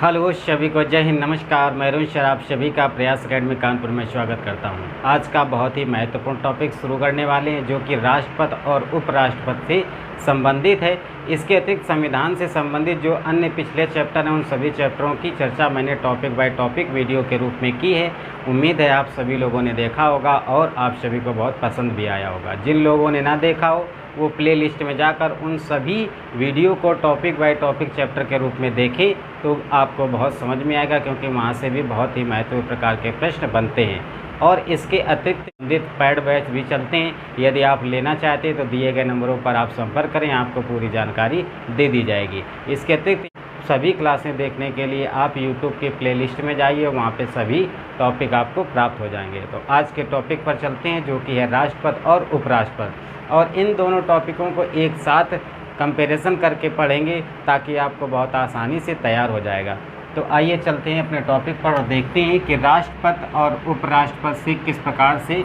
Hello सभी को जय हिंद, नमस्कार। मैं अरुण सर आप सभी का प्रयास एकेडमी कानपुर में स्वागत करता हूं। आज का बहुत ही महत्वपूर्ण टॉपिक शुरू करने वाले हैं जो कि राष्ट्रपति और उपराष्ट्रपति से संबंधित है। इसके अतिरिक्त संविधान से संबंधित जो अन्य पिछले चैप्टर हैं उन सभी चैप्टरों की चर्चा मैंने टॉपिक बाय टॉपिक वीडियो के रूप में की है। उम्मीद है आप सभी लोगों ने देखा होगा और आप सभी को बहुत पसंद भी आया होगा। जिन लोगों ने ना देखा हो वो प्ले लिस्ट में जाकर उन सभी वीडियो को टॉपिक बाय टॉपिक चैप्टर के रूप में देखें तो आपको बहुत समझ में आएगा, क्योंकि वहाँ से भी बहुत ही महत्वपूर्ण प्रकार के प्रश्न बनते हैं। और इसके अतिरिक्त संबंधित पैड बैच भी चलते हैं। यदि आप लेना चाहते हैं तो दिए गए नंबरों पर आप संपर्क करें, आपको पूरी जानकारी दे दी जाएगी। इसके अतिरिक्त सभी क्लासें देखने के लिए आप YouTube के प्लेलिस्ट में जाइए, वहाँ पे सभी टॉपिक आपको प्राप्त हो जाएंगे। तो आज के टॉपिक पर चलते हैं जो कि है राष्ट्रपति और उपराष्ट्रपति, और इन दोनों टॉपिकों को एक साथ कंपैरिजन करके पढ़ेंगे ताकि आपको बहुत आसानी से तैयार हो जाएगा। तो आइए चलते हैं अपने टॉपिक पर और देखते हैं कि राष्ट्रपति और उपराष्ट्रपति से किस प्रकार से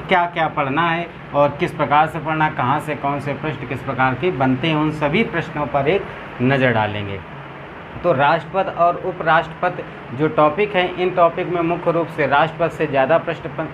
क्या क्या पढ़ना है और किस प्रकार से पढ़ना, कहाँ से कौन से प्रश्न किस प्रकार के बनते हैं, उन सभी प्रश्नों पर एक नज़र डालेंगे। तो राष्ट्रपति और उपराष्ट्रपति जो टॉपिक हैं, इन टॉपिक में मुख्य रूप से राष्ट्रपति से ज़्यादा प्रश्न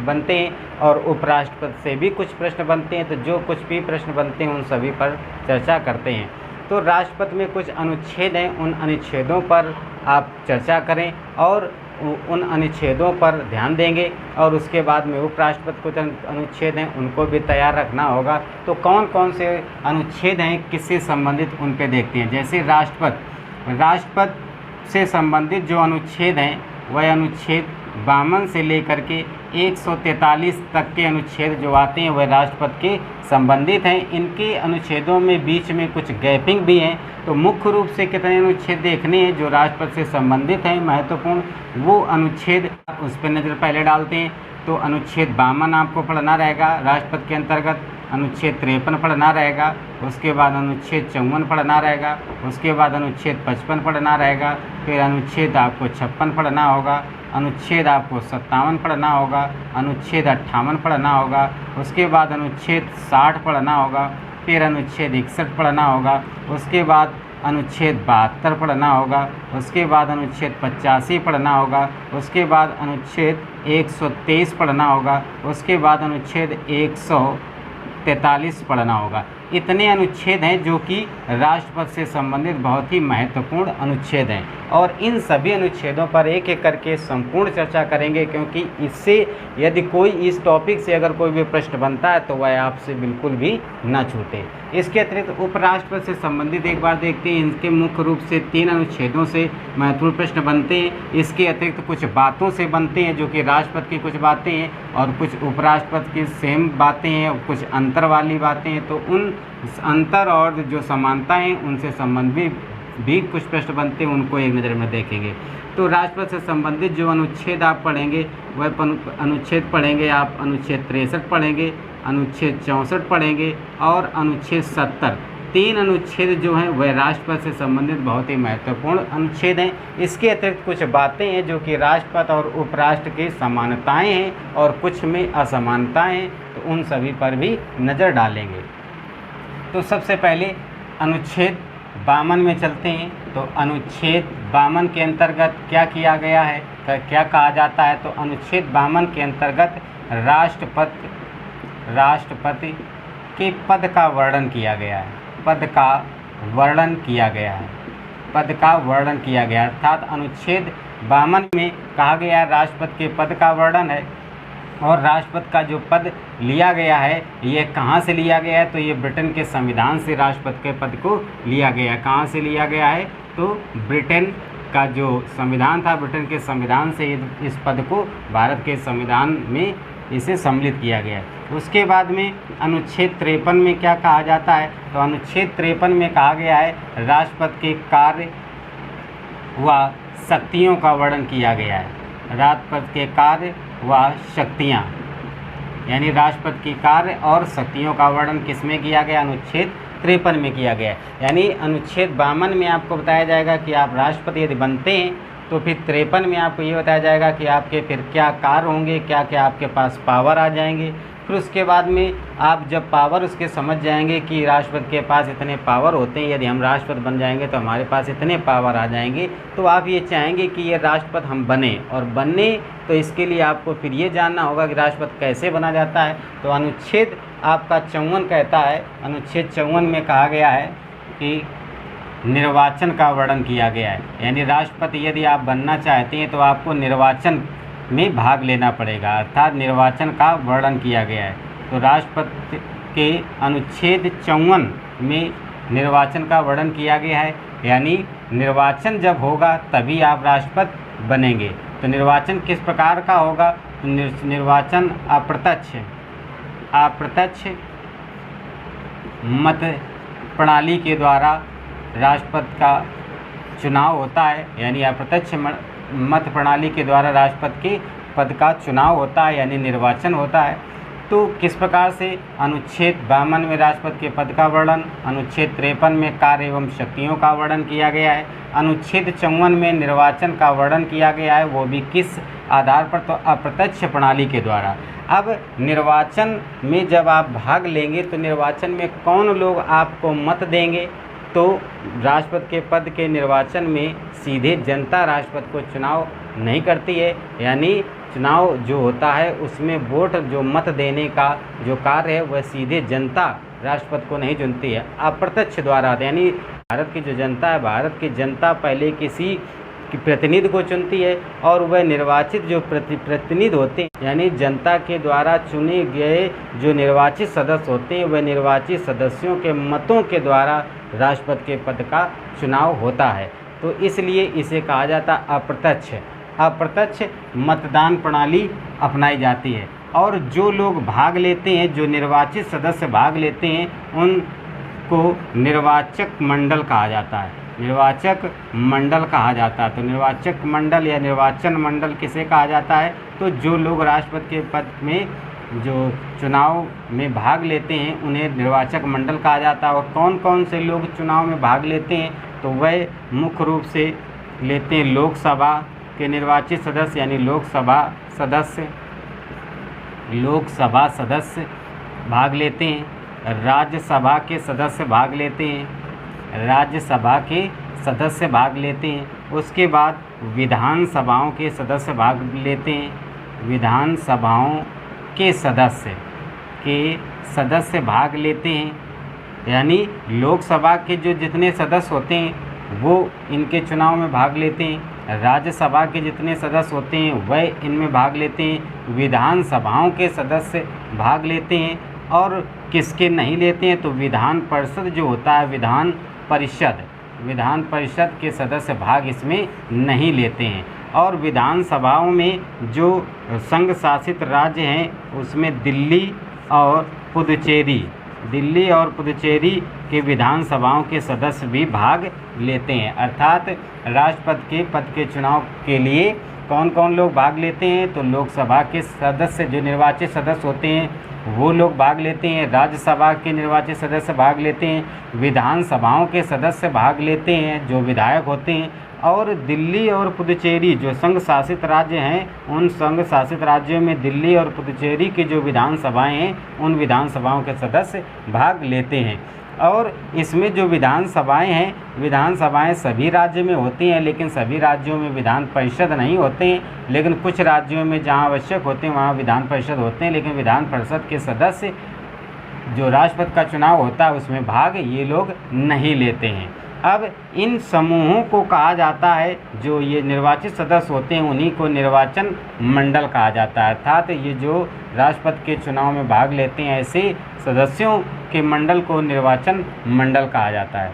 बनते हैं और उपराष्ट्रपति से भी कुछ प्रश्न बनते हैं। तो जो कुछ भी प्रश्न बनते हैं उन सभी पर चर्चा करते हैं। तो राष्ट्रपति में कुछ अनुच्छेद हैं, उन अनुच्छेदों पर आप चर्चा करें और उन अनुच्छेदों पर ध्यान देंगे। और उसके बाद में उपराष्ट्रपति कुछ अनुच्छेद हैं उनको भी तैयार रखना होगा। तो कौन कौन से अनुच्छेद हैं, किससे संबंधित, उन पे देखते हैं। जैसे राष्ट्रपति से संबंधित जो अनुच्छेद हैं वह अनुच्छेद 52 से लेकर के 143 तक के अनुच्छेद जो आते हैं वह राष्ट्रपति के संबंधित हैं। इनके अनुच्छेदों में बीच में कुछ गैपिंग भी हैं। तो मुख्य रूप से कितने अनुच्छेद देखने हैं जो राष्ट्रपति से संबंधित हैं महत्वपूर्ण, वो अनुच्छेद उस पर नज़र पहले डालते हैं। तो अनुच्छेद 52 आपको पढ़ना रहेगा राष्ट्रपति के अंतर्गत, अनुच्छेद 53 पढ़ना रहेगा, उसके बाद अनुच्छेद 54 पढ़ना रहेगा, उसके बाद अनुच्छेद 55 पढ़ना रहेगा, फिर अनुच्छेद आपको 56 पढ़ना होगा, अनुच्छेद आपको 57 पढ़ना होगा, अनुच्छेद 58 पढ़ना होगा, उसके बाद अनुच्छेद 60 पढ़ना होगा, फिर अनुच्छेद 61 पढ़ना होगा, उसके बाद अनुच्छेद 72 पढ़ना होगा, उसके बाद अनुच्छेद 85 पढ़ना होगा, उसके बाद अनुच्छेद 123 पढ़ना होगा, उसके बाद अनुच्छेद 143 पढ़ना होगा। इतने अनुच्छेद हैं जो कि राष्ट्रपति से संबंधित बहुत ही महत्वपूर्ण अनुच्छेद हैं और इन सभी अनुच्छेदों पर एक एक करके संपूर्ण चर्चा करेंगे, क्योंकि इससे यदि कोई इस टॉपिक से अगर कोई भी प्रश्न बनता है तो वह आपसे बिल्कुल भी ना छूटे। इसके अतिरिक्त उपराष्ट्रपति से संबंधित एक बार देखते हैं। इनके मुख्य रूप से 3 अनुच्छेदों से महत्वपूर्ण प्रश्न बनते हैं। इसके अतिरिक्त कुछ बातों से बनते हैं जो कि राष्ट्रपति की कुछ बातें हैं और कुछ उपराष्ट्रपति की सेम बातें हैं और कुछ अंतर वाली बातें हैं। तो उन अंतर और जो समानता हैं उनसे संबंधित भी कुछ प्रश्न बनते हैं, उनको एक नज़र में देखेंगे। तो राष्ट्रपति से संबंधित जो अनुच्छेद आप पढ़ेंगे वह अनुच्छेद पढ़ेंगे आप अनुच्छेद 63 पढ़ेंगे, अनुच्छेद 64 पढ़ेंगे और अनुच्छेद 70। 3 अनुच्छेद जो हैं वह राष्ट्रपति से संबंधित बहुत ही महत्वपूर्ण अनुच्छेद हैं। इसके अतिरिक्त कुछ बातें हैं जो कि राष्ट्रपति और उपराष्ट्र की समानताएं हैं और कुछ में असमानताएं हैं, तो उन सभी पर भी नज़र डालेंगे। तो सबसे पहले अनुच्छेद 52 में चलते हैं। तो अनुच्छेद 52 के अंतर्गत क्या किया गया है, क्या कहा जाता है। तो अनुच्छेद 52 के अंतर्गत राष्ट्रपति के पद का वर्णन किया गया है, पद का वर्णन किया गया है, पद का वर्णन किया गया है। अर्थात अनुच्छेद 52 में कहा गया राष्ट्रपति के पद का वर्णन है। और राष्ट्रपति का जो पद लिया गया है ये कहाँ से लिया गया है, तो ये ब्रिटेन के संविधान से राष्ट्रपति के पद को लिया गया है। कहाँ से लिया गया है, तो ब्रिटेन का जो संविधान था, ब्रिटेन के संविधान से इस पद को भारत के संविधान में इसे सम्मिलित किया गया है। उसके बाद में अनुच्छेद 53 में क्या कहा जाता है, तो अनुच्छेद 53 में कहा गया है राष्ट्रपति के कार्य व शक्तियों का वर्णन किया गया है। राष्ट्रपति के कार्य व शक्तियाँ, यानी राष्ट्रपति की कार्य और शक्तियों का वर्णन किस में किया गया, अनुच्छेद 53 में किया गया है। यानी अनुच्छेद 52 में आपको बताया जाएगा कि आप राष्ट्रपति यदि बनते हैं तो फिर 53 में आपको ये बताया जाएगा कि आपके फिर क्या कार्य होंगे, क्या क्या आपके पास पावर आ जाएंगे। फिर उसके बाद में आप जब पावर उसके समझ जाएंगे कि राष्ट्रपति के पास इतने पावर होते हैं, यदि हम राष्ट्रपति बन जाएंगे तो हमारे पास इतने पावर आ जाएंगे, तो आप ये चाहेंगे कि ये राष्ट्रपति हम बने। और बनने तो इसके लिए आपको फिर ये जानना होगा कि राष्ट्रपति कैसे बना जाता है। तो अनुच्छेद आपका 54 कहता है, अनुच्छेद 54 में कहा गया है कि निर्वाचन का वर्णन किया गया है, यानी राष्ट्रपति यदि आप बनना चाहते हैं तो आपको निर्वाचन में भाग लेना पड़ेगा, अर्थात निर्वाचन का वर्णन किया गया है। तो राष्ट्रपति के अनुच्छेद 54 में निर्वाचन का वर्णन किया गया है, यानी निर्वाचन जब होगा तभी आप राष्ट्रपति बनेंगे। तो निर्वाचन किस प्रकार का होगा? तो निर्वाचन अप्रत्यक्ष मत प्रणाली के द्वारा राष्ट्रपति का चुनाव होता है, यानी अप्रत्यक्ष मत प्रणाली के द्वारा राष्ट्रपति के पद का चुनाव होता है, यानी निर्वाचन होता है। तो किस प्रकार से? अनुच्छेद 52 में राष्ट्रपति के पद का वर्णन, अनुच्छेद 53 में कार्य एवं शक्तियों का वर्णन किया गया है, अनुच्छेद 54 में निर्वाचन का वर्णन किया गया है, वो भी किस आधार पर? तो अप्रत्यक्ष प्रणाली के द्वारा। अब निर्वाचन में जब आप भाग लेंगे तो निर्वाचन में कौन लोग आपको मत देंगे? तो राष्ट्रपति के पद के निर्वाचन में सीधे जनता राष्ट्रपति को चुनाव नहीं करती है, यानी चुनाव जो होता है उसमें वोट जो मत देने का जो कार्य है वह सीधे जनता राष्ट्रपति को नहीं चुनती है, अप्रत्यक्ष द्वारा। यानी भारत की जो जनता है, भारत की जनता पहले किसी प्रतिनिधि को चुनती है और वह निर्वाचित जो प्रतिनिधि होते हैं, यानी जनता के द्वारा चुने गए जो निर्वाचित सदस्य होते हैं, वह निर्वाचित सदस्यों के मतों के द्वारा राष्ट्रपति के पद का चुनाव होता है। तो इसलिए इसे कहा जाता अप्रत्यक्ष मतदान प्रणाली अपनाई जाती है। और जो लोग भाग लेते हैं, जो निर्वाचित सदस्य भाग लेते हैं, उनको निर्वाचक मंडल कहा जाता है, निर्वाचक मंडल कहा जाता है। तो निर्वाचक मंडल या निर्वाचन मंडल किसे कहा जाता है? तो जो लोग राष्ट्रपति के पद में जो चुनाव में भाग लेते हैं उन्हें निर्वाचक मंडल कहा जाता है। और कौन कौन से लोग चुनाव में भाग लेते हैं? तो वह मुख्य रूप से लेते हैं लोकसभा के निर्वाचित सदस्य, यानी लोकसभा सदस्य भाग लेते हैं, राज्यसभा के सदस्य भाग लेते हैं, राज्यसभा के सदस्य भाग लेते हैं। उसके बाद विधानसभाओं के सदस्य भाग लेते हैं, विधानसभाओं के सदस्य भाग लेते हैं, यानी लोकसभा के जो जितने सदस्य होते हैं वो इनके चुनाव में भाग लेते हैं, राज्यसभा के जितने सदस्य होते हैं वह इनमें भाग लेते हैं, विधानसभाओं के सदस्य भाग लेते हैं। और किसके नहीं लेते हैं? तो विधान परिषद जो होता है, विधान परिषद के सदस्य भाग इसमें नहीं लेते हैं। और विधानसभाओं में जो संघ शासित राज्य हैं उसमें दिल्ली और पुदुचेरी के विधानसभाओं के सदस्य भी भाग लेते हैं। अर्थात राष्ट्रपति के पद के चुनाव के लिए कौन कौन लोग भाग लेते हैं? तो लोकसभा के सदस्य जो निर्वाचित सदस्य होते हैं वो लोग भाग लेते हैं, राज्यसभा के निर्वाचित सदस्य भाग लेते हैं, विधानसभाओं के सदस्य भाग लेते हैं जो विधायक होते हैं। और दिल्ली और पुदुचेरी जो संघ शासित राज्य हैं, उन संघ शासित राज्यों में दिल्ली और पुदुचेरी की जो विधानसभाएं हैं उन विधानसभाओं के सदस्य भाग लेते हैं। और इसमें जो विधानसभाएं हैं, विधानसभाएं सभी राज्य में होती हैं, लेकिन सभी राज्यों में विधान परिषद नहीं होते हैं। लेकिन कुछ राज्यों में जहां आवश्यक होते हैं वहां विधान परिषद होते हैं, लेकिन विधान परिषद के सदस्य जो राष्ट्रपति का चुनाव होता है उसमें भाग ये लोग नहीं लेते हैं। अब इन समूहों को कहा जाता है, जो ये निर्वाचित सदस्य होते हैं उन्हीं को निर्वाचन मंडल कहा जाता है। अर्थात ये जो राष्ट्रपति के चुनाव में भाग लेते हैं ऐसे सदस्यों के मंडल को निर्वाचन मंडल कहा जाता है।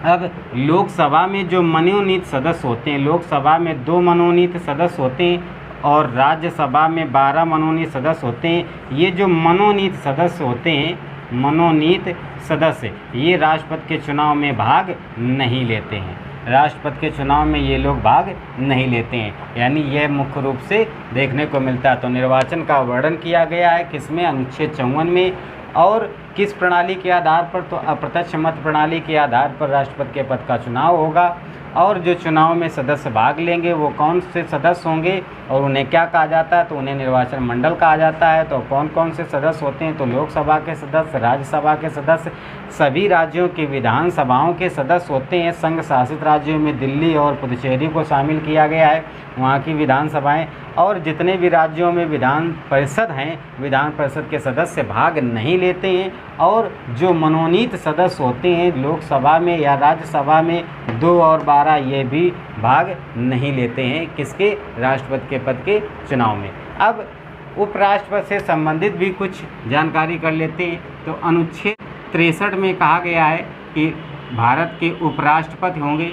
अब लोकसभा में जो मनोनीत सदस्य होते हैं, लोकसभा में 2 मनोनीत सदस्य होते हैं और राज्यसभा में 12 मनोनीत सदस्य होते हैं। ये जो मनोनीत सदस्य होते हैं, मनोनीत सदस्य, ये राष्ट्रपति के चुनाव में भाग नहीं लेते हैं, राष्ट्रपति के चुनाव में ये लोग भाग नहीं लेते हैं। यानी यह मुख्य रूप से देखने को मिलता है। तो निर्वाचन का वर्णन किया गया है किसमें? अनुच्छेद 54 में। और किस प्रणाली के आधार पर? तो अप्रत्यक्ष मत प्रणाली के आधार पर राष्ट्रपति के पद का चुनाव होगा। और जो चुनाव में सदस्य भाग लेंगे वो कौन से सदस्य होंगे और उन्हें क्या कहा जाता है? तो उन्हें निर्वाचन मंडल कहा जाता है। तो कौन कौन से सदस्य होते हैं? तो लोकसभा के सदस्य, राज्यसभा के सदस्य, सभी राज्यों की विधानसभाओं के सदस्य होते हैं। संघ शासित राज्यों में दिल्ली और पुदुचेरी को शामिल किया गया है, वहाँ की विधानसभाएं। और जितने भी राज्यों में विधान परिषद हैं, विधान परिषद के सदस्य भाग नहीं लेते हैं। और जो मनोनीत सदस्य होते हैं लोकसभा में या राज्यसभा में 2 और 12, ये भी भाग नहीं लेते हैं किसके? राष्ट्रपति के पद के चुनाव में। अब उपराष्ट्रपति से संबंधित भी कुछ जानकारी कर लेते हैं। तो अनुच्छेद 63 में कहा गया है कि भारत के उपराष्ट्रपति होंगे,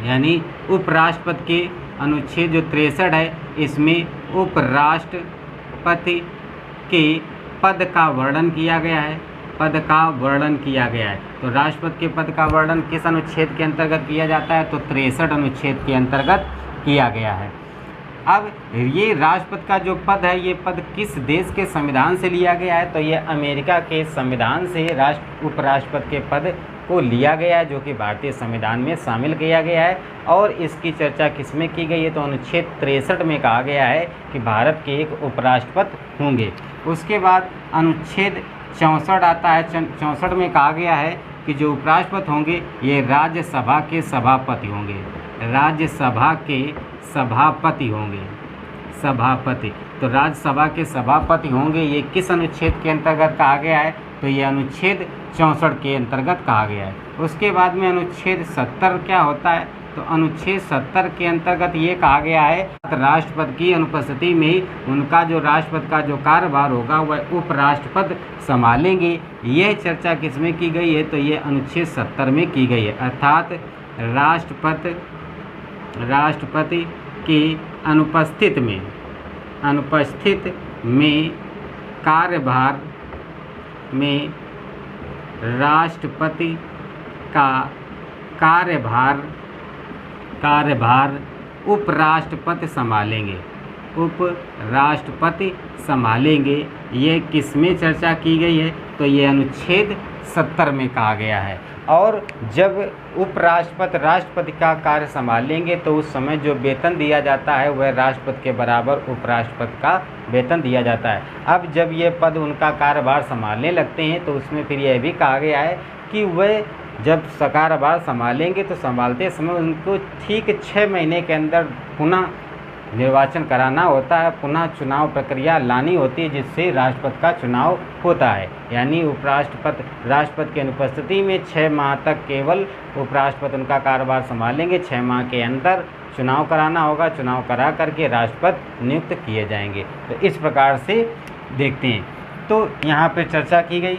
यानी उपराष्ट्रपति के अनुच्छेद जो 63 है इसमें उपराष्ट्रपति के पद का वर्णन किया गया है, पद का वर्णन किया गया है। तो राष्ट्रपति के पद का वर्णन किस अनुच्छेद के अंतर्गत किया जाता है? तो 63 अनुच्छेद के अंतर्गत किया गया है। अब ये राष्ट्रपति का जो पद है, ये पद किस देश के संविधान से लिया गया है? तो ये अमेरिका के संविधान से उपराष्ट्रपति के पद को लिया गया है, जो कि भारतीय संविधान में शामिल किया गया है। और इसकी चर्चा किसमें की गई है? तो अनुच्छेद 63 में कहा गया है कि भारत के एक उपराष्ट्रपति होंगे। उसके बाद अनुच्छेद 64 आता है। 64 में कहा गया है कि जो उपराष्ट्रपति होंगे ये राज्यसभा के सभापति होंगे, राज्यसभा के सभापति होंगे, सभापति। तो राज्यसभा के सभापति होंगे, ये किस अनुच्छेद के अंतर्गत कहा गया है? तो ये अनुच्छेद 64 के अंतर्गत कहा गया है। उसके बाद में अनुच्छेद 70 क्या होता है? तो अनुच्छेद 70 के अंतर्गत ये कहा गया है राष्ट्रपति की अनुपस्थिति में उनका जो राष्ट्रपति का जो कार्यभार होगा वह उपराष्ट्रपति संभालेंगे। यह चर्चा किसमें की गई है? तो ये अनुच्छेद 70 में की गई है। अर्थात राष्ट्रपति की अनुपस्थित में कार्यभार में राष्ट्रपति का कार्यभार उपराष्ट्रपति संभालेंगे, उपराष्ट्रपति संभालेंगे। ये किस में चर्चा की गई है? तो ये अनुच्छेद 70 में कहा गया है। और जब उपराष्ट्रपति राष्ट्रपति का कार्य संभालेंगे तो उस समय जो वेतन दिया जाता है वह राष्ट्रपति के बराबर उपराष्ट्रपति का वेतन दिया जाता है। अब जब ये पद उनका कार्यभार संभालने लगते हैं तो उसमें फिर यह भी कहा गया है कि वह जब कार्यभार संभालेंगे तो संभालते समय उनको ठीक 6 महीने के अंदर पुनः निर्वाचन कराना होता है, पुनः चुनाव प्रक्रिया लानी होती है, जिससे राष्ट्रपति का चुनाव होता है। यानी राष्ट्रपति की अनुपस्थिति में 6 माह तक केवल उपराष्ट्रपति उनका कार्यभार संभालेंगे। 6 माह के अंदर चुनाव कराना होगा, चुनाव करा करके राष्ट्रपति नियुक्त किए जाएंगे। तो इस प्रकार से देखते हैं। तो यहाँ पे चर्चा की गई।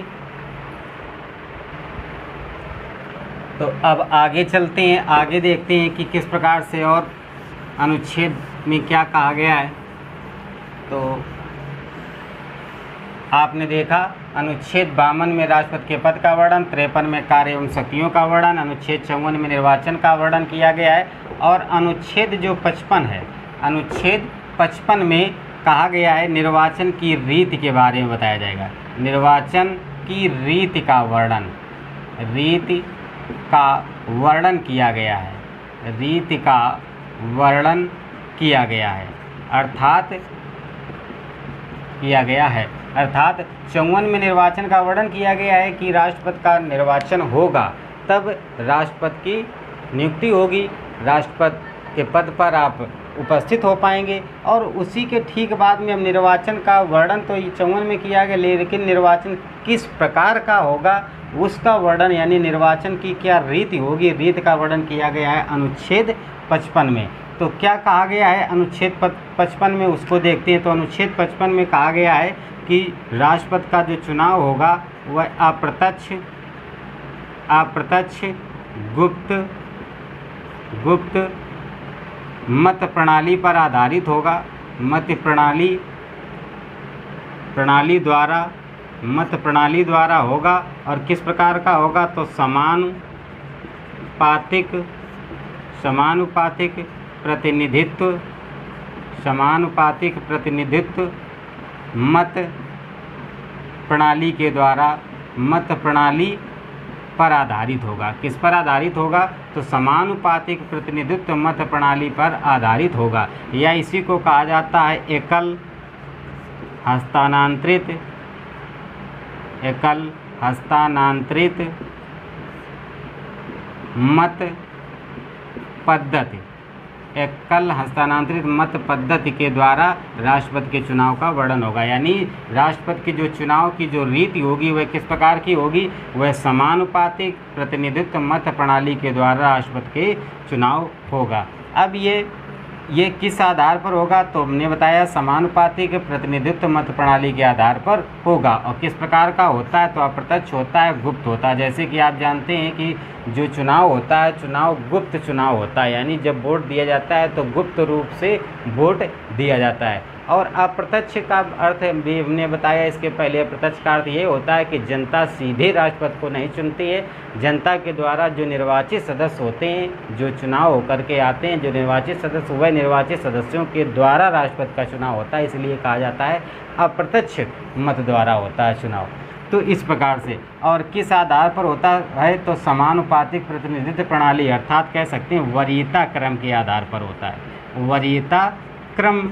तो अब आगे चलते हैं, आगे देखते हैं कि किस प्रकार से और अनुच्छेद में क्या कहा गया है। तो आपने देखा अनुच्छेद 52 में राष्ट्रपति के पद का वर्णन, 53 में कार्य एवं शक्तियों का वर्णन, अनुच्छेद 54 में निर्वाचन का वर्णन किया गया है। और अनुच्छेद जो 55 है, अनुच्छेद 55 में कहा गया है निर्वाचन की रीति के बारे में बताया जाएगा। निर्वाचन की रीति का वर्णन किया गया है, रीति का वर्णन किया गया है। अर्थात 54 में निर्वाचन का वर्णन किया गया है कि राष्ट्रपति का निर्वाचन होगा तब राष्ट्रपति की नियुक्ति होगी, राष्ट्रपति के पद पर आप उपस्थित हो पाएंगे। और उसी के ठीक बाद में अब निर्वाचन का वर्णन तो 54 में किया गया, लेकिन निर्वाचन किस प्रकार का होगा उसका वर्णन, यानी निर्वाचन की क्या रीति होगी, रीति का वर्णन किया गया है अनुच्छेद 55 में। तो क्या कहा गया है अनुच्छेद 55 में, उसको देखते हैं। तो अनुच्छेद 55 में कहा गया है कि राष्ट्रपति का जो चुनाव होगा वह अप्रत्यक्ष गुप्त मत प्रणाली पर आधारित होगा, मत प्रणाली द्वारा होगा। और किस प्रकार का होगा? तो समानुपातिक प्रतिनिधित्व मत प्रणाली के द्वारा मत प्रणाली पर आधारित होगा। किस पर आधारित होगा? तो समानुपातिक प्रतिनिधित्व मत प्रणाली पर आधारित होगा, या इसी को कहा जाता है एकल हस्तांतरित मत पद्धति। एकल हस्तांतरित मत पद्धति के द्वारा राष्ट्रपति के चुनाव का वर्णन होगा। यानी राष्ट्रपति के जो चुनाव की जो रीति होगी वह किस प्रकार की होगी? वह समानुपातिक प्रतिनिधित्व मत प्रणाली के द्वारा राष्ट्रपति के चुनाव होगा। अब ये किस आधार पर होगा? तो हमने बताया समानुपातिक प्रतिनिधित्व मत प्रणाली के आधार पर होगा। और किस प्रकार का होता है? तो अप्रत्यक्ष होता है, गुप्त होता है। जैसे कि आप जानते हैं कि जो चुनाव होता है, चुनाव गुप्त चुनाव होता है, यानी जब वोट दिया जाता है तो गुप्त रूप से वोट दिया जाता है। और अप्रत्यक्ष का अर्थ भी हमने बताया इसके पहले। अप्रत्यक्ष का अर्थ ये होता है कि जनता सीधे राष्ट्रपति को नहीं चुनती है, जनता के द्वारा जो निर्वाचित सदस्य होते हैं, जो चुनाव होकर के आते हैं, जो निर्वाचित सदस्य, वह निर्वाचित सदस्यों के द्वारा राष्ट्रपति का चुनाव होता है, इसलिए कहा जाता है अप्रत्यक्ष मत द्वारा होता है चुनाव। तो इस प्रकार से। और किस आधार पर होता है? तो समानुपातिक प्रतिनिधित्व प्रणाली, अर्थात कह सकते हैं वरीयता क्रम के आधार पर होता है। वरीयता क्रम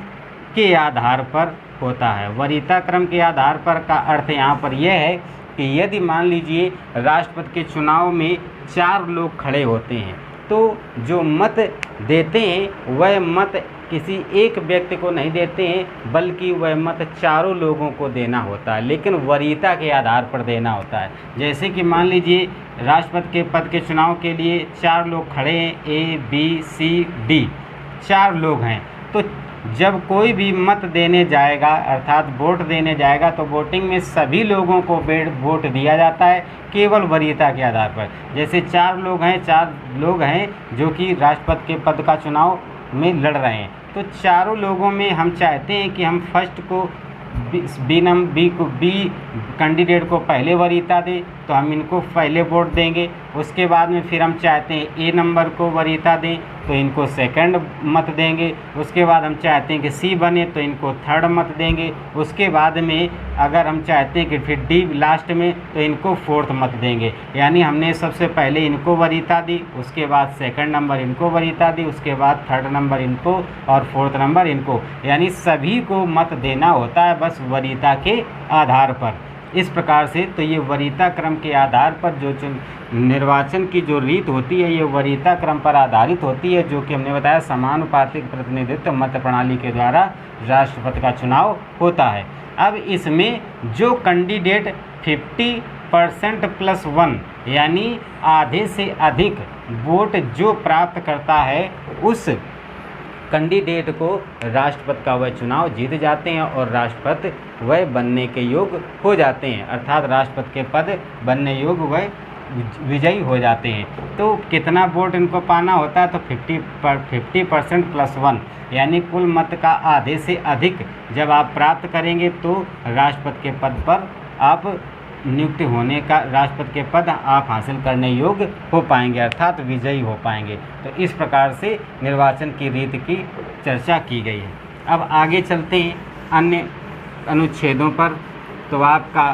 के आधार पर होता है। वरीयता क्रम के आधार पर का अर्थ यहाँ पर यह है कि यदि मान लीजिए राष्ट्रपति के चुनाव में 4 लोग खड़े होते हैं, तो जो मत देते हैं वह मत किसी एक व्यक्ति को नहीं देते हैं, बल्कि वह मत चारों लोगों को देना होता है, लेकिन वरीयता के आधार पर देना होता है। जैसे कि मान लीजिए राष्ट्रपति के पद के चुनाव के लिए 4 लोग खड़े हैं, A, B, C, D, 4 लोग हैं। तो जब कोई भी मत देने जाएगा, अर्थात वोट देने जाएगा, तो वोटिंग में सभी लोगों को वोट दिया जाता है, केवल वरीयता के आधार पर। जैसे 4 लोग हैं जो कि राष्ट्रपति के पद का चुनाव में लड़ रहे हैं, तो चारों लोगों में हम चाहते हैं कि हम फर्स्ट को बी कैंडिडेट को पहले वरीयता दें, तो हम इनको पहले वोट देंगे। उसके बाद में फिर हम चाहते हैं ए नंबर को वरीयता दें, तो इनको सेकंड मत देंगे। उसके बाद हम चाहते हैं कि सी बने, तो इनको थर्ड मत देंगे। उसके बाद में अगर हम चाहते हैं कि फिर डी लास्ट में, तो इनको फोर्थ मत देंगे। यानी हमने सबसे पहले इनको वरीयता दी, उसके बाद सेकंड नंबर इनको वरीयता दी, उसके बाद थर्ड नंबर इनको और फोर्थ नंबर इनको। यानी सभी को मत देना होता है, बस वरीयता के आधार पर। इस प्रकार से तो ये वरीयता क्रम के आधार पर जो निर्वाचन की जो रीत होती है, ये वरीयता क्रम पर आधारित होती है, जो कि हमने बताया समानुपातिक प्रतिनिधित्व मत प्रणाली के द्वारा राष्ट्रपति का चुनाव होता है। अब इसमें जो कैंडिडेट 50% + 1 यानी आधे से अधिक वोट जो प्राप्त करता है, उस कैंडिडेट को राष्ट्रपति का वह चुनाव जीत जाते हैं और राष्ट्रपति वह बनने के योग्य हो जाते हैं, अर्थात राष्ट्रपति के पद बनने योग्य वह विजयी हो जाते हैं। तो कितना वोट इनको पाना होता है? तो 50% + 1 यानी कुल मत का आधे से अधिक जब आप प्राप्त करेंगे तो राष्ट्रपति के पद पर आप नियुक्त होने का, राष्ट्रपति के पद आप हासिल करने योग्य हो पाएंगे, अर्थात विजयी हो पाएंगे। तो इस प्रकार से निर्वाचन की रीति की चर्चा की गई है। अब आगे चलते हैं अन्य अनुच्छेदों पर। तो आपका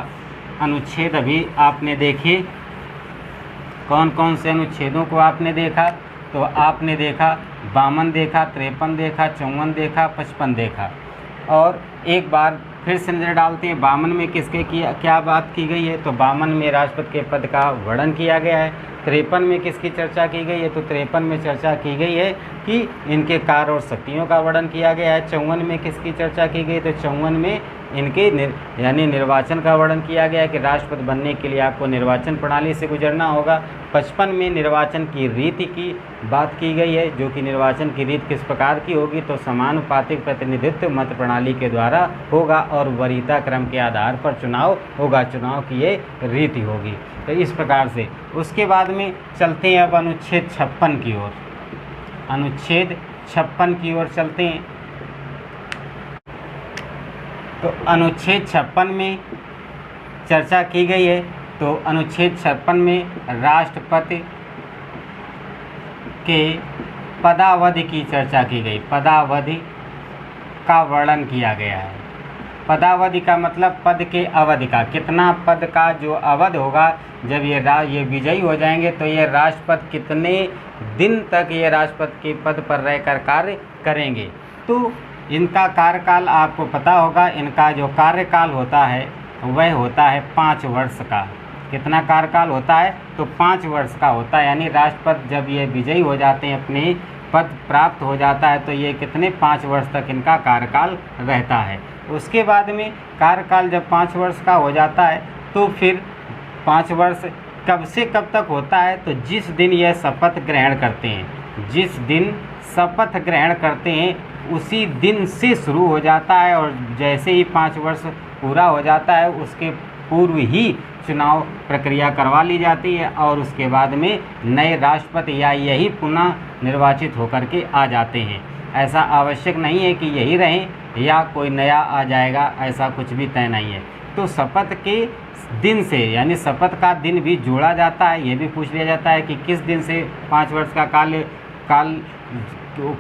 अनुच्छेद अभी आपने देखे, कौन कौन से अनुच्छेदों को आपने देखा? तो आपने देखा 52 देखा, 53 देखा, 54 देखा, 55 देखा। और एक बार फिर से नज़र डालते हैं 52 में किसके क्या बात की गई है? तो 52 में राष्ट्रपति के पद का वर्णन किया गया है। 53 में किसकी चर्चा की गई है? तो 53 में चर्चा की गई है कि इनके कार्य और शक्तियों का वर्णन किया गया है। 54 में किसकी चर्चा की गई? तो 54 में इनके यानी निर्वाचन का वर्णन किया गया है कि राष्ट्रपति बनने के लिए आपको निर्वाचन प्रणाली से गुजरना होगा। 55 में निर्वाचन की रीति की बात की गई है, जो कि निर्वाचन की रीति किस प्रकार की होगी? तो समानुपातिक प्रतिनिधित्व मत प्रणाली के द्वारा होगा और वरीयता क्रम के आधार पर चुनाव होगा, चुनाव की ये रीति होगी। तो इस प्रकार से उसके बाद में चलते हैं अब अनुच्छेद 56 की ओर। अनुच्छेद 56 की ओर चलते हैं। तो अनुच्छेद 56 में चर्चा की गई है। तो अनुच्छेद 56 में राष्ट्रपति के पदावधि की चर्चा की गई, पदावधि का वर्णन किया गया है। पदावधि का मतलब पद के अवधि का, कितना पद का जो अवध होगा जब ये विजयी हो जाएंगे तो ये राष्ट्रपति कितने दिन तक ये राष्ट्रपति के पद पर रहकर कार्य करेंगे। तो इनका कार्यकाल आपको पता होगा, इनका जो कार्यकाल होता है वह होता है 5 वर्ष का। कितना कार्यकाल होता है? तो 5 वर्ष का होता है। यानी राष्ट्रपति जब ये विजयी हो जाते हैं, अपने पद प्राप्त हो जाता है, तो ये कितने 5 वर्ष तक इनका कार्यकाल रहता है। उसके बाद में कार्यकाल जब 5 वर्ष का हो जाता है तो फिर 5 वर्ष कब से कब तक होता है? तो जिस दिन यह शपथ ग्रहण करते हैं, जिस दिन शपथ ग्रहण करते हैं उसी दिन से शुरू हो जाता है, और जैसे ही 5 वर्ष पूरा हो जाता है उसके पूर्व ही चुनाव प्रक्रिया करवा ली जाती है, और उसके बाद में नए राष्ट्रपति या यही पुनः निर्वाचित होकर के आ जाते हैं। ऐसा आवश्यक नहीं है कि यही रहें या कोई नया आ जाएगा, ऐसा कुछ भी तय नहीं है। तो शपथ के दिन से, यानी शपथ का दिन भी जोड़ा जाता है। ये भी पूछ लिया जाता है कि किस दिन से 5 वर्ष का काल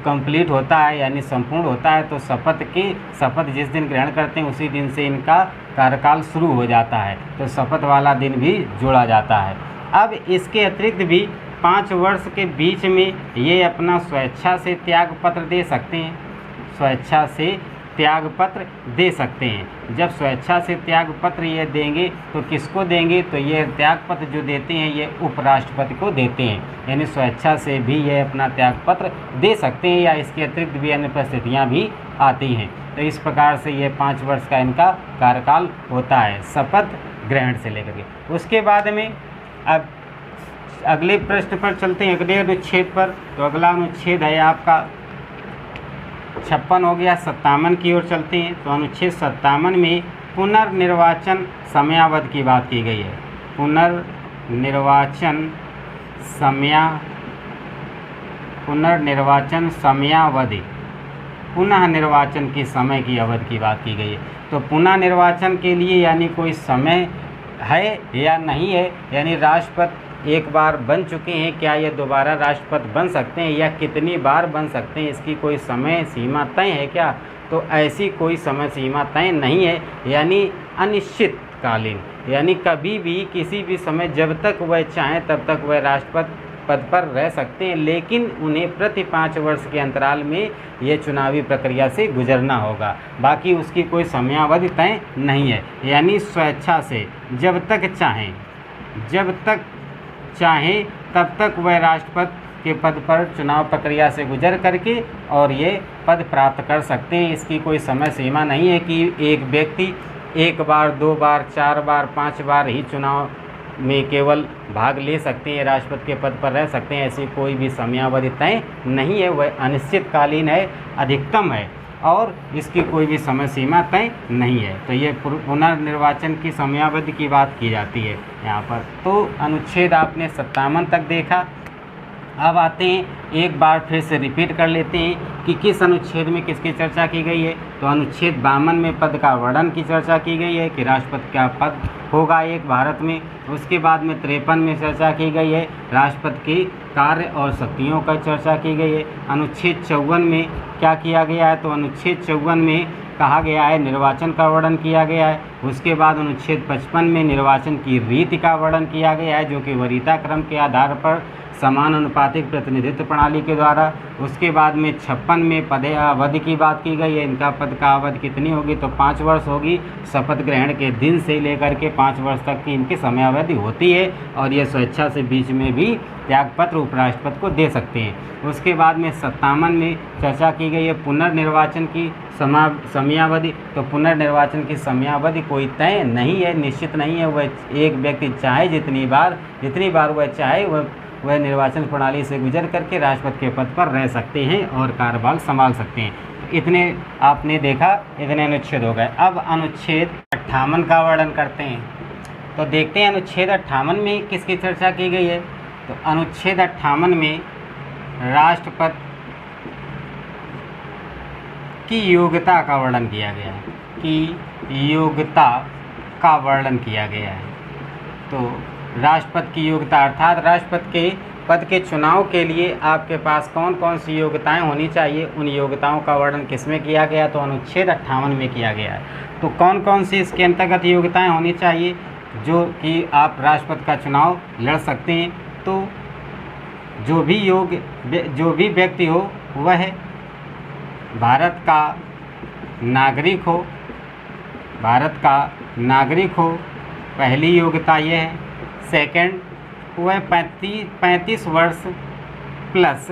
कंप्लीट होता है, यानी संपूर्ण होता है। तो शपथ जिस दिन ग्रहण करते हैं उसी दिन से इनका कार्यकाल शुरू हो जाता है, तो शपथ वाला दिन भी जोड़ा जाता है। अब इसके अतिरिक्त भी 5 वर्ष के बीच में ये अपना स्वेच्छा से त्याग पत्र दे सकते हैं, स्वेच्छा से त्याग पत्र दे सकते हैं। जब स्वेच्छा से त्याग पत्र ये देंगे तो किसको देंगे? तो ये त्याग पत्र जो देते हैं ये उपराष्ट्रपति को देते हैं, यानी स्वेच्छा से भी ये अपना त्याग पत्र दे सकते हैं, या इसके अतिरिक्त भी अन्य परिस्थितियाँ भी आती हैं। तो इस प्रकार से ये 5 वर्ष का इनका कार्यकाल होता है शपथ ग्रहण से लेकर के। उसके बाद में अब अगले प्रश्न पर चलते हैं, अगले अनुच्छेद पर। तो अगला अनुच्छेद है आपका 56 हो गया, 57 की ओर चलते हैं। तो अनुच्छेद 57 में पुनर्निर्वाचन समयावधि की बात की गई है। पुनर्निर्वाचन समयावधि, पुनः निर्वाचन की समय की अवधि की बात की गई है। तो पुनः निर्वाचन के लिए यानी कोई समय है या नहीं है, यानी राष्ट्रपति एक बार बन चुके हैं, क्या ये दोबारा राष्ट्रपति बन सकते हैं या कितनी बार बन सकते हैं, इसकी कोई समय सीमा तय है क्या? तो ऐसी कोई समय सीमा तय नहीं है, यानी अनिश्चितकालीन, यानी कभी भी किसी भी समय जब तक वह चाहें तब तक वह राष्ट्रपति पद पर रह सकते हैं, लेकिन उन्हें प्रति 5 वर्ष के अंतराल में ये चुनावी प्रक्रिया से गुजरना होगा। बाकी उसकी कोई समयावधि तय नहीं है, यानी स्वेच्छा से जब तक चाहें तब तक वह राष्ट्रपति के पद पर चुनाव प्रक्रिया से गुजर करके और ये पद प्राप्त कर सकते हैं। इसकी कोई समय सीमा नहीं है कि एक व्यक्ति 1 बार, 2 बार, 4 बार, 5 बार ही चुनाव में केवल भाग ले सकते हैं, राष्ट्रपति के पद पर रह सकते हैं। ऐसी कोई भी समयावधि तय नहीं है, वह अनिश्चितकालीन है, अधिकतम है, और इसकी कोई भी समय सीमा तय नहीं है। तो ये पुनर्निर्वाचन की समयावधि की बात की जाती है यहाँ पर। तो अनुच्छेद आपने 57 तक देखा। अब आते हैं, एक बार फिर से रिपीट कर लेते हैं कि किस अनुच्छेद में किसकी चर्चा की गई है। तो अनुच्छेद 52 में पद का वर्णन की चर्चा की गई है कि राष्ट्रपति का पद होगा एक भारत में। उसके बाद में 53 में चर्चा की गई है राष्ट्रपति के कार्य और शक्तियों का चर्चा की गई है। अनुच्छेद 54 में क्या किया गया है? तो अनुच्छेद 54 में कहा गया है निर्वाचन का वर्णन किया गया है। उसके बाद अनुच्छेद 55 में निर्वाचन की रीति का वर्णन किया गया है, जो कि वरीयता क्रम के आधार पर समानुपातिक प्रतिनिधित्व प्रणाली के द्वारा। उसके बाद में 56 में पद अवधि की बात की गई है। इनका पद का अवधि कितनी होगी? तो 5 वर्ष होगी। शपथ ग्रहण के दिन से लेकर के 5 वर्ष तक की इनकी समयावधि होती है, और ये स्वेच्छा से बीच में भी त्यागपत्र उपराष्ट्रपति को दे सकते हैं। उसके बाद में 57 में चर्चा की गई है पुनर्निर्वाचन की समयावधि। तो पुनर्निर्वाचन की समयावधि कोई तय नहीं है, निश्चित नहीं है। वह एक व्यक्ति चाहे जितनी बार वह चाहे वह निर्वाचन प्रणाली से गुजर करके राष्ट्रपति के पद पर रह सकते हैं और कार्यभार संभाल सकते हैं। इतने आपने देखा, इतने अनुच्छेद हो गए। अब अनुच्छेद 58 का वर्णन करते हैं। तो देखते हैं अनुच्छेद 58 में किसकी चर्चा की गई है। तो अनुच्छेद 58 में राष्ट्रपति की योग्यता का वर्णन किया गया है, तो राष्ट्रपति की योग्यता अर्थात राष्ट्रपति के पद के चुनाव के लिए आपके पास कौन कौन सी योग्यताएं होनी चाहिए, उन योग्यताओं का वर्णन किसमें किया गया, तो अनुच्छेद 58 में किया गया है। तो कौन कौन सी इसके अंतर्गत योग्यताएं होनी चाहिए जो कि आप राष्ट्रपति का चुनाव लड़ सकते हैं। तो जो भी व्यक्ति हो वह भारत का नागरिक हो, पहली योग्यता यह है। सेकंड, वह 35 वर्ष प्लस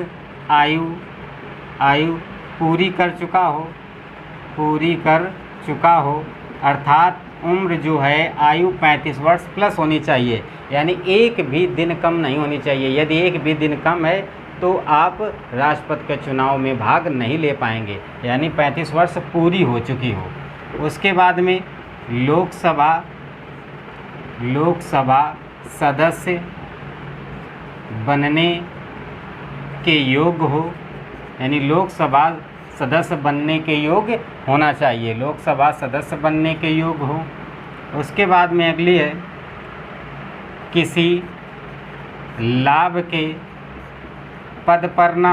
आयु पूरी कर चुका हो, अर्थात उम्र जो है आयु 35 वर्ष प्लस होनी चाहिए, यानी एक भी दिन कम नहीं होनी चाहिए। यदि एक भी दिन कम है तो आप राष्ट्रपति के चुनाव में भाग नहीं ले पाएंगे, यानी 35 वर्ष पूरी हो चुकी हो। उसके बाद में लोकसभा सदस्य बनने के योग्य हो, यानी लोकसभा सदस्य बनने के योग्य होना चाहिए, लोकसभा सदस्य बनने के योग्य हो। उसके बाद में अगली है, किसी लाभ के पद पर न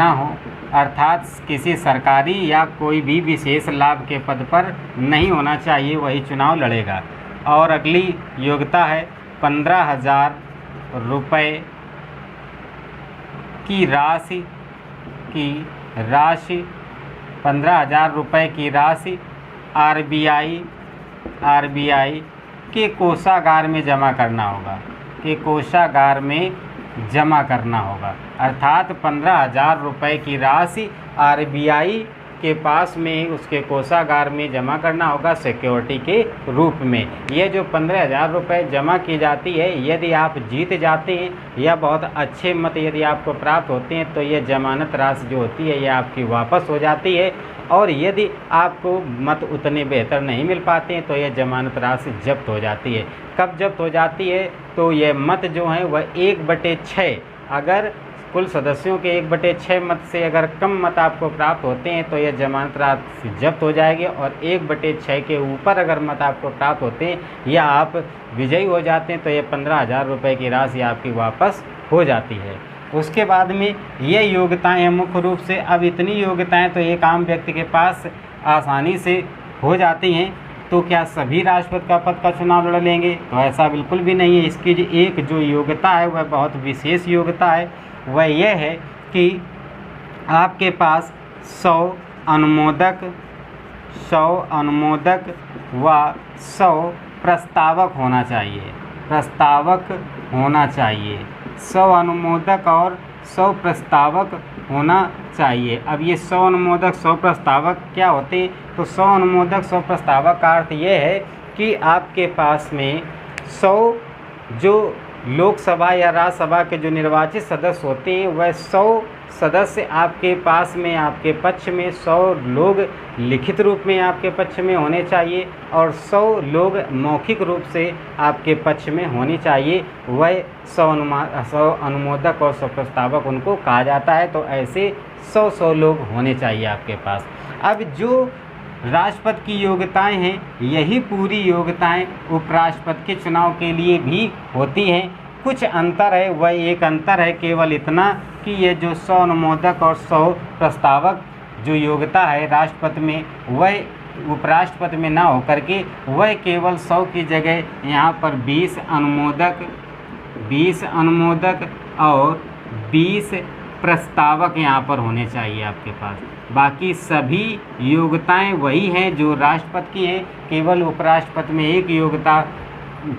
हो, अर्थात किसी सरकारी या कोई भी विशेष लाभ के पद पर नहीं होना चाहिए, वही चुनाव लड़ेगा। और अगली योग्यता है 15,000 रुपये की राशि 15,000 रुपये की राशि आरबीआई के कोषागार में जमा करना होगा, अर्थात 15,000 रुपये की राशि आरबीआई के पास में उसके कोषागार में जमा करना होगा सिक्योरिटी के रूप में। ये जो 15,000 रुपये जमा की जाती है, यदि आप जीत जाते हैं या बहुत अच्छे मत यदि आपको प्राप्त होते हैं तो ये जमानत राशि जो होती है ये आपकी वापस हो जाती है, और यदि आपको मत उतने बेहतर नहीं मिल पाते हैं तो ये जमानत राशि जब्त हो जाती है। कब जब्त हो जाती है, तो ये मत जो हैं वह 1/6, अगर कुल सदस्यों के 1/6 मत से अगर कम मत आपको प्राप्त होते हैं तो यह जमानत राशि जब्त हो जाएगी, और 1/6 के ऊपर अगर मत आपको प्राप्त होते हैं या आप विजयी हो जाते हैं तो ये 15,000 रुपये की राशि आपकी वापस हो जाती है। उसके बाद में ये योग्यताएं हैं मुख्य रूप से। अब इतनी योग्यताएं तो एक आम व्यक्ति के पास आसानी से हो जाती हैं, तो क्या सभी राष्ट्रपति का पद का चुनाव लड़ लेंगे? तो ऐसा बिल्कुल भी नहीं है। इसकी जो योग्यता है वह बहुत विशेष योग्यता है, वह यह है कि आपके पास 100 अनुमोदक व 100 प्रस्तावक होना चाहिए। 100 अनुमोदक और 100 प्रस्तावक होना चाहिए। अब ये 100 अनुमोदक 100 प्रस्तावक क्या होते हैं? तो 100 अनुमोदक 100 प्रस्तावक का अर्थ ये है कि आपके पास में 100 जो लोकसभा या राज्यसभा के जो निर्वाचित सदस्य होते हैं वह 100 सदस्य आपके पास में आपके पक्ष में 100 लोग लिखित रूप में आपके पक्ष में होने चाहिए और 100 लोग मौखिक रूप से आपके पक्ष में होनी चाहिए। वह 100 अनुमोदक और 100 प्रस्तावक उनको कहा जाता है। तो ऐसे 100 लोग होने चाहिए आपके पास। अब जो राष्ट्रपति की योग्यताएं हैं, यही पूरी योग्यताएं उपराष्ट्रपति के चुनाव के लिए भी होती हैं। कुछ अंतर है, वह एक अंतर है केवल इतना कि ये जो 100 अनुमोदक और 100 प्रस्तावक जो योग्यता है राष्ट्रपति में, वह उपराष्ट्रपति में ना होकर के वह केवल 100 की जगह यहाँ पर 20 अनुमोदक और 20 प्रस्तावक यहाँ पर होने चाहिए आपके पास। बाकी सभी योग्यताएं वही हैं जो राष्ट्रपति की हैं, केवल उपराष्ट्रपति में एक योग्यता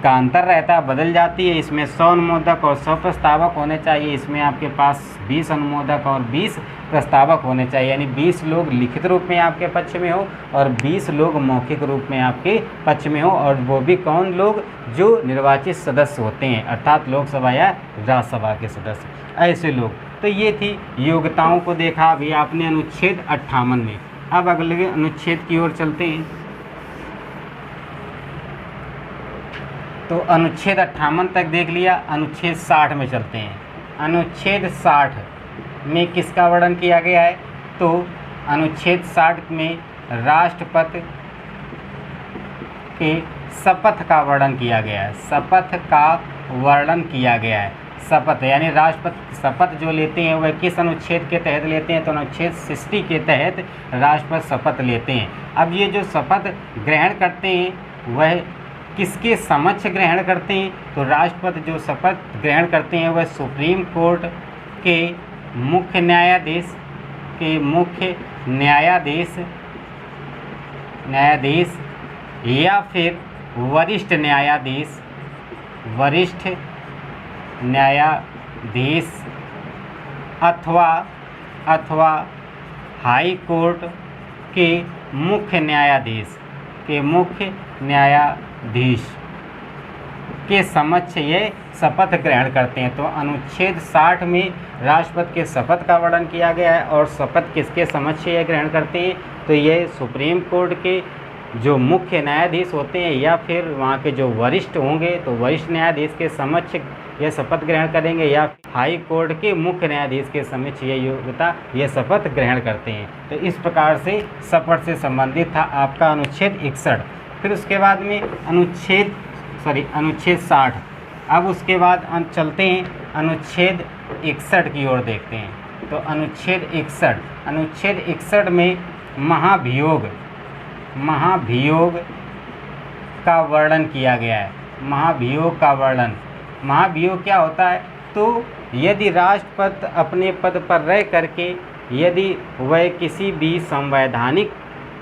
का अंतर रहता है, बदल जाती है। इसमें 100 अनुमोदक और 100 प्रस्तावक होने चाहिए, इसमें आपके पास 20 अनुमोदक और 20 प्रस्तावक होने चाहिए, यानी 20 लोग लिखित रूप में आपके पक्ष में हो और 20 लोग मौखिक रूप में आपके पक्ष में हो, और वो भी कौन लोग? जो निर्वाचित सदस्य होते हैं, अर्थात लोकसभा या राज्यसभा के सदस्य, ऐसे लोग। तो ये थी योग्यताओं को देखा अभी आपने अनुच्छेद 58 में। अब अगले अनुच्छेद की ओर चलते हैं। तो अनुच्छेद 58 तक देख लिया, अनुच्छेद 60 में चलते हैं। अनुच्छेद 60 में किसका वर्णन किया गया है? तो अनुच्छेद 60 में राष्ट्रपति के शपथ का वर्णन किया गया है। शपथ का वर्णन किया गया है। शपथ यानी राष्ट्रपति शपथ जो लेते हैं वह किस अनुच्छेद के तहत लेते हैं, तो अनुच्छेद 60 के तहत राष्ट्रपति शपथ लेते हैं। अब ये जो शपथ ग्रहण करते हैं वह किसके समक्ष ग्रहण करते हैं, तो राष्ट्रपति जो शपथ ग्रहण करते हैं वह सुप्रीम कोर्ट के मुख्य न्यायाधीश या फिर वरिष्ठ न्यायाधीश अथवा हाई कोर्ट के मुख्य न्यायाधीश के समक्ष ये शपथ ग्रहण करते हैं। तो अनुच्छेद 60 में राष्ट्रपति के शपथ का वर्णन किया गया है और शपथ किसके समक्ष ये ग्रहण करते हैं, तो ये सुप्रीम कोर्ट के जो मुख्य न्यायाधीश होते हैं या फिर वहाँ के जो वरिष्ठ होंगे तो वरिष्ठ न्यायाधीश के समक्ष यह शपथ ग्रहण करेंगे या हाई कोर्ट के मुख्य न्यायाधीश के समक्ष ये शपथ ग्रहण करते हैं। तो इस प्रकार से शपथ से संबंधित था आपका अनुच्छेद 61। फिर उसके बाद में अनुच्छेद 60। अब उसके बाद चलते हैं अनुच्छेद 61 की ओर देखते हैं। तो अनुच्छेद 61 में महाभियोग का वर्णन किया गया है। महाभियोग क्या होता है, तो यदि राष्ट्रपति अपने पद पर रह करके यदि वह किसी भी संवैधानिक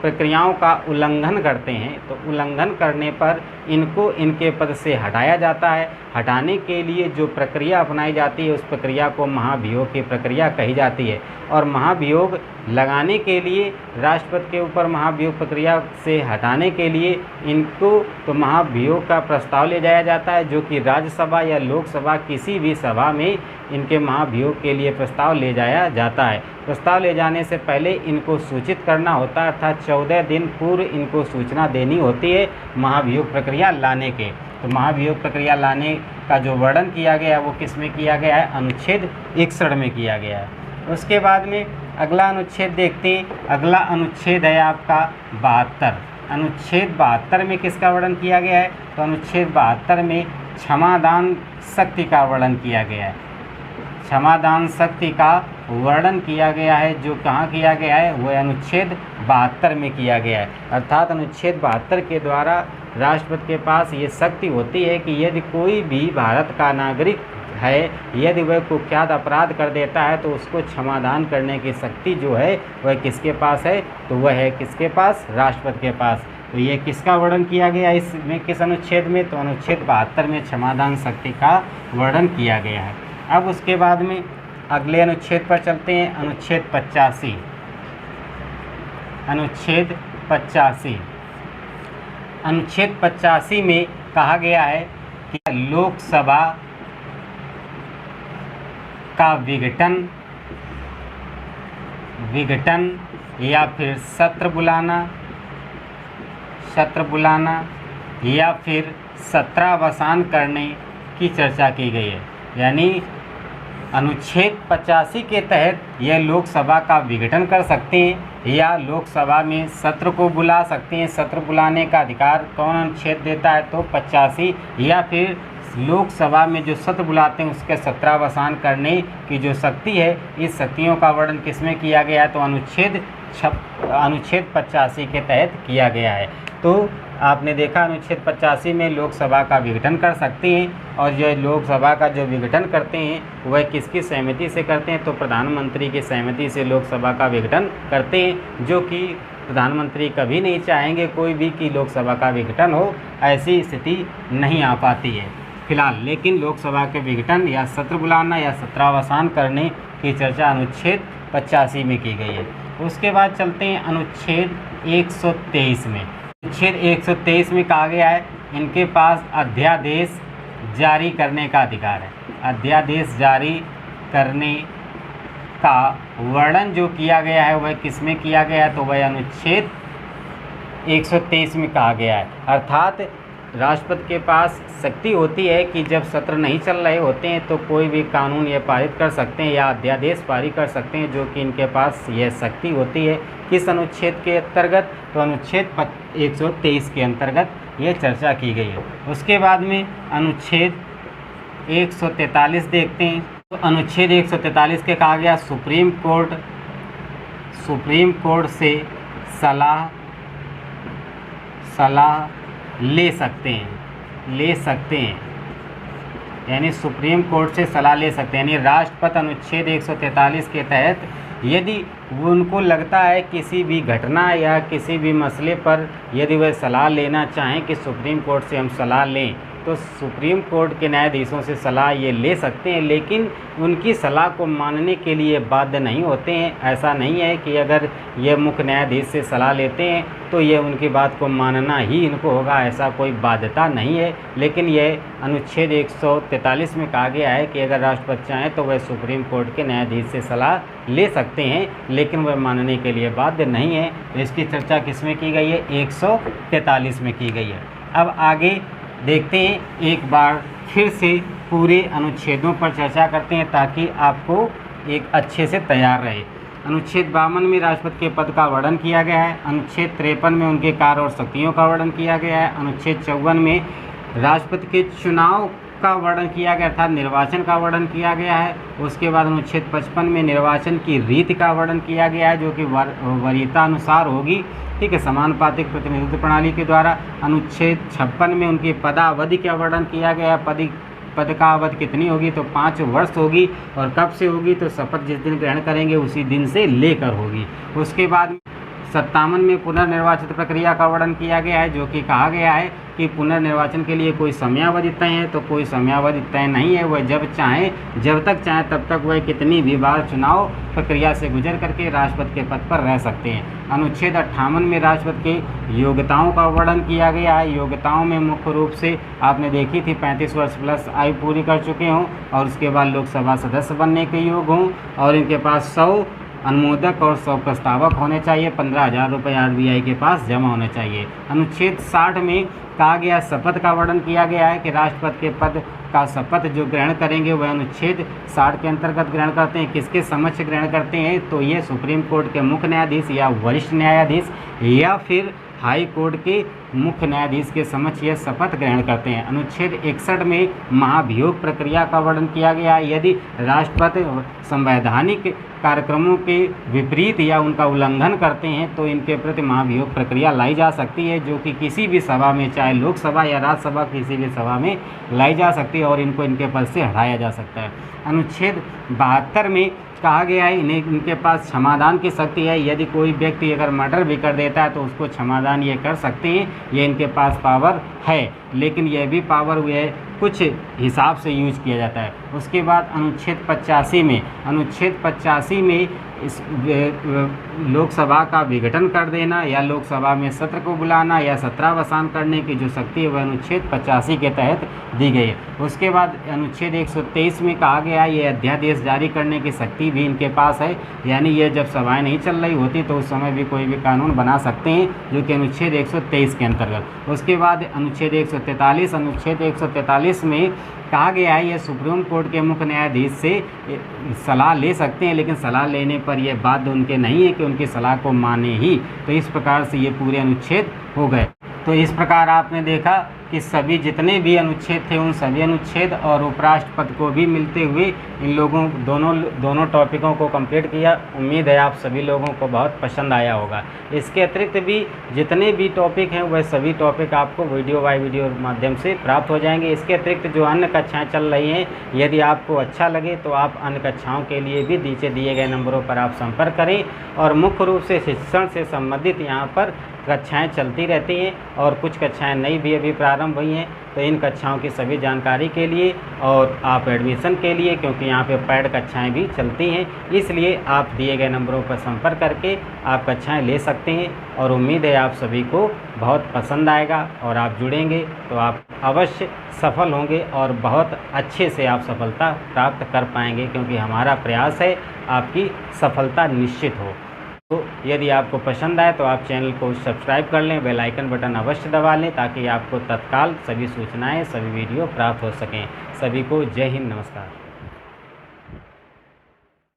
प्रक्रियाओं का उल्लंघन करते हैं तो उल्लंघन करने पर इनको इनके पद से हटाया जाता है। हटाने के लिए जो प्रक्रिया अपनाई जाती है उस प्रक्रिया को महाभियोग की प्रक्रिया कही जाती है। और महाभियोग लगाने के लिए राष्ट्रपति के ऊपर महाभियोग प्रक्रिया से हटाने के लिए इनको तो महाभियोग का प्रस्ताव ले जाया जाता है, जो कि राज्यसभा या लोकसभा किसी भी सभा में इनके महाभियोग के लिए प्रस्ताव ले जाया जाता है। प्रस्ताव ले जाने से पहले इनको सूचित करना होता है, अर्थात 14 दिन पूर्व इनको सूचना देनी होती है महाभियोग प्रक्रिया लाने के। तो महाभियोग प्रक्रिया लाने का जो वर्णन किया गया है वो किस में किया गया है, अनुच्छेद 61 में किया गया है। उसके बाद में अगला अनुच्छेद देखते हैं। अगला अनुच्छेद है आपका 72। अनुच्छेद 72 में किसका वर्णन किया गया है, तो अनुच्छेद 72 में क्षमादान शक्ति का वर्णन किया गया है। क्षमादान शक्ति का वर्णन किया गया है, जो कहाँ किया गया है, वह अनुच्छेद 72 में किया गया है। अर्थात अनुच्छेद 72 के द्वारा राष्ट्रपति के पास ये शक्ति होती है कि यदि कोई भी भारत का नागरिक है, यदि वह कुख्यात अपराध कर देता है तो उसको क्षमादान करने की शक्ति जो है वह किसके पास है, तो वह है किसके पास, राष्ट्रपति के पास। तो ये किसका वर्णन किया गया इसमें, किस अनुच्छेद में, तो अनुच्छेद 72 में क्षमादान शक्ति का वर्णन किया गया है। अब उसके बाद में अगले अनुच्छेद पर चलते हैं। अनुच्छेद 85। अनुच्छेद 85 में कहा गया है कि लोकसभा का विघटन या फिर सत्र बुलाना या फिर सत्रावसान करने की चर्चा की गई है। यानी अनुच्छेद 85 के तहत यह लोकसभा का विघटन कर सकते हैं या लोकसभा में सत्र को बुला सकते हैं। सत्र बुलाने का अधिकार कौन अनुच्छेद देता है, तो 85। या फिर लोकसभा में जो सत्र बुलाते हैं उसके सत्रावसान करने की जो शक्ति है, इस शक्तियों का वर्णन किसमें किया गया है, तो अनुच्छेद 85 के तहत किया गया है। तो आपने देखा अनुच्छेद 85 में लोकसभा का विघटन कर सकते हैं और जो लोकसभा का जो विघटन करते हैं वह किसकी सहमति से करते हैं, तो प्रधानमंत्री की सहमति से लोकसभा का विघटन करते हैं, जो कि प्रधानमंत्री कभी नहीं चाहेंगे कोई भी कि लोकसभा का विघटन हो, ऐसी स्थिति नहीं आ पाती है फिलहाल। लेकिन लोकसभा के विघटन या सत्र बुलाना या सत्रावसान करने की चर्चा अनुच्छेद 85 में की गई है। उसके बाद चलते हैं अनुच्छेद 123 में। अनुच्छेद 123 में कहा गया है इनके पास अध्यादेश जारी करने का अधिकार है। अध्यादेश जारी करने का वर्णन जो किया गया है वह किस में किया गया है, तो वह अनुच्छेद 123 में कहा गया है। अर्थात राष्ट्रपति के पास शक्ति होती है कि जब सत्र नहीं चल रहे होते हैं तो कोई भी कानून ये पारित कर सकते हैं या अध्यादेश पारित कर सकते हैं, जो कि इनके पास यह शक्ति होती है। किस अनुच्छेद के अंतर्गत, तो अनुच्छेद 123 के अंतर्गत ये चर्चा की गई है। उसके बाद में अनुच्छेद 143 देखते हैं। तो अनुच्छेद 143 के कहा गया सुप्रीम कोर्ट से सलाह ले सकते हैं, यानी सुप्रीम कोर्ट से सलाह ले सकते हैं। यानी राष्ट्रपति अनुच्छेद 143 के तहत यदि उनको लगता है किसी भी घटना या किसी भी मसले पर यदि वह सलाह लेना चाहें कि सुप्रीम कोर्ट से हम सलाह लें, तो सुप्रीम कोर्ट के न्यायाधीशों से सलाह ये ले सकते हैं, लेकिन उनकी सलाह को मानने के लिए बाध्य नहीं होते हैं। ऐसा नहीं है कि अगर ये मुख्य न्यायाधीश से सलाह लेते हैं तो ये उनकी बात को मानना ही इनको होगा, ऐसा कोई बाध्यता नहीं है। लेकिन यह अनुच्छेद 143 में कहा गया है कि अगर राष्ट्रपति चाहें तो वह सुप्रीम कोर्ट के न्यायाधीश से सलाह ले सकते हैं, लेकिन वह मानने के लिए बाध्य नहीं है। तो इसकी चर्चा किस में की गई है? 143 में की गई है। अब आगे देखते हैं, एक बार फिर से पूरे अनुच्छेदों पर चर्चा करते हैं ताकि आपको एक अच्छे से तैयार रहे। अनुच्छेद 52 में राष्ट्रपति के पद का वर्णन किया गया है। अनुच्छेद 53 में उनके कार्य और शक्तियों का वर्णन किया गया है। अनुच्छेद 54 में राष्ट्रपति के चुनाव का वर्णन किया गया था, निर्वाचन का वर्णन किया गया है। उसके बाद अनुच्छेद 55 में निर्वाचन की रीति का वर्णन किया गया है, जो कि वरीयता अनुसार होगी, ठीक है, समानुपातिक प्रतिनिधित्व प्रणाली के द्वारा। अनुच्छेद 56 में उनकी पदावधि का वर्णन किया गया है। पद का अवधि कितनी होगी? तो 5 वर्ष होगी। और कब से होगी? तो शपथ जिस दिन ग्रहण करेंगे उसी दिन से लेकर होगी। उसके बाद 57 में पुनर्निर्वाचित प्रक्रिया का वर्णन किया गया है, जो कि कहा गया है कि पुनर्निर्वाचन के लिए कोई समयावधि तय है, तो कोई समयावधि तय नहीं है। वह जब तक चाहे तब तक वह कितनी भी बार चुनाव प्रक्रिया से गुजर करके राष्ट्रपति के पद पर रह सकते हैं। अनुच्छेद 58 में राष्ट्रपति के योग्यताओं का वर्णन किया गया है। योग्यताओं में मुख्य रूप से आपने देखी थी 35 वर्ष प्लस आयु पूरी कर चुके हों और उसके बाद लोकसभा सदस्य बनने के योग्य हों और इनके पास 100 अनुमोदक और 100 प्रस्तावक होने चाहिए। 15,000 रुपये RBI के पास जमा होने चाहिए। अनुच्छेद 60 में कहा गया शपथ का वर्णन किया गया है कि राष्ट्रपति के पद का शपथ जो ग्रहण करेंगे वह अनुच्छेद 60 के अंतर्गत ग्रहण करते हैं। किसके समक्ष ग्रहण करते हैं? तो ये सुप्रीम कोर्ट के मुख्य न्यायाधीश या वरिष्ठ न्यायाधीश या फिर हाई कोर्ट के मुख्य न्यायाधीश के समक्ष यह शपथ ग्रहण करते हैं। अनुच्छेद 61 में महाभियोग प्रक्रिया का वर्णन किया गया है। यदि राष्ट्रपति संवैधानिक कार्यक्रमों के विपरीत या उनका उल्लंघन करते हैं तो इनके प्रति महाभियोग प्रक्रिया लाई जा सकती है, जो कि किसी भी सभा में, चाहे लोकसभा या राज्यसभा, किसी भी सभा में लाई जा सकती है और इनको इनके पद से हटाया जा सकता है। अनुच्छेद 72 में कहा गया है इनके पास क्षमादान की शक्ति है। यदि कोई व्यक्ति अगर मर्डर भी कर देता है तो उसको क्षमादान ये कर सकते हैं, ये इनके पास पावर है, लेकिन यह भी पावर यह कुछ हिसाब से यूज किया जाता है। उसके बाद अनुच्छेद 85 में इस लोकसभा का विघटन कर देना या लोकसभा में सत्र को बुलाना या सत्रावसान करने की जो शक्ति है वह अनुच्छेद 85 के तहत दी गई है। उसके बाद अनुच्छेद 123 में कहा गया ये अध्यादेश जारी करने की शक्ति भी इनके पास है, यानी ये जब सभाएं नहीं चल रही होती तो उस समय भी कोई भी कानून बना सकते हैं, जो कि अनुच्छेद 123 के अंतर्गत। उसके बाद अनुच्छेद 143 में कहा गया है ये सुप्रीम कोर्ट के मुख्य न्यायाधीश से सलाह ले सकते हैं, लेकिन सलाह लेने पर यह बाध्य उनके नहीं है कि उनकी सलाह को माने ही। तो इस प्रकार से ये पूरे अनुच्छेद हो गए। तो इस प्रकार आपने देखा कि सभी जितने भी अनुच्छेद थे उन सभी अनुच्छेद और उपराष्ट्रपति को भी मिलते हुए इन लोगों दोनों टॉपिकों को कंप्लीट किया। उम्मीद है आप सभी लोगों को बहुत पसंद आया होगा। इसके अतिरिक्त भी जितने भी टॉपिक हैं वह सभी टॉपिक आपको वीडियो बाय वीडियो माध्यम से प्राप्त हो जाएंगे। इसके अतिरिक्त जो अन्य कक्षाएँ चल रही हैं, यदि आपको अच्छा लगे तो आप अन्य कक्षाओं के लिए भी नीचे दिए गए नंबरों पर आप संपर्क करें। और मुख्य रूप से शिक्षण से संबंधित यहाँ पर कक्षाएं चलती रहती हैं और कुछ कक्षाएं नई भी अभी प्रारंभ हुई हैं। तो इन कक्षाओं की सभी जानकारी के लिए और आप एडमिशन के लिए, क्योंकि यहाँ पे पेड कक्षाएं भी चलती हैं, इसलिए आप दिए गए नंबरों पर संपर्क करके आप कक्षाएं ले सकते हैं। और उम्मीद है आप सभी को बहुत पसंद आएगा और आप जुड़ेंगे तो आप अवश्य सफल होंगे और बहुत अच्छे से आप सफलता प्राप्त कर पाएंगे, क्योंकि हमारा प्रयास है आपकी सफलता निश्चित हो। तो यदि आपको पसंद आए तो आप चैनल को सब्सक्राइब कर लें, बेल आइकन बटन अवश्य दबा लें ताकि आपको तत्काल सभी सूचनाएं, सभी वीडियो प्राप्त हो सकें। सभी को जय हिंद, नमस्कार।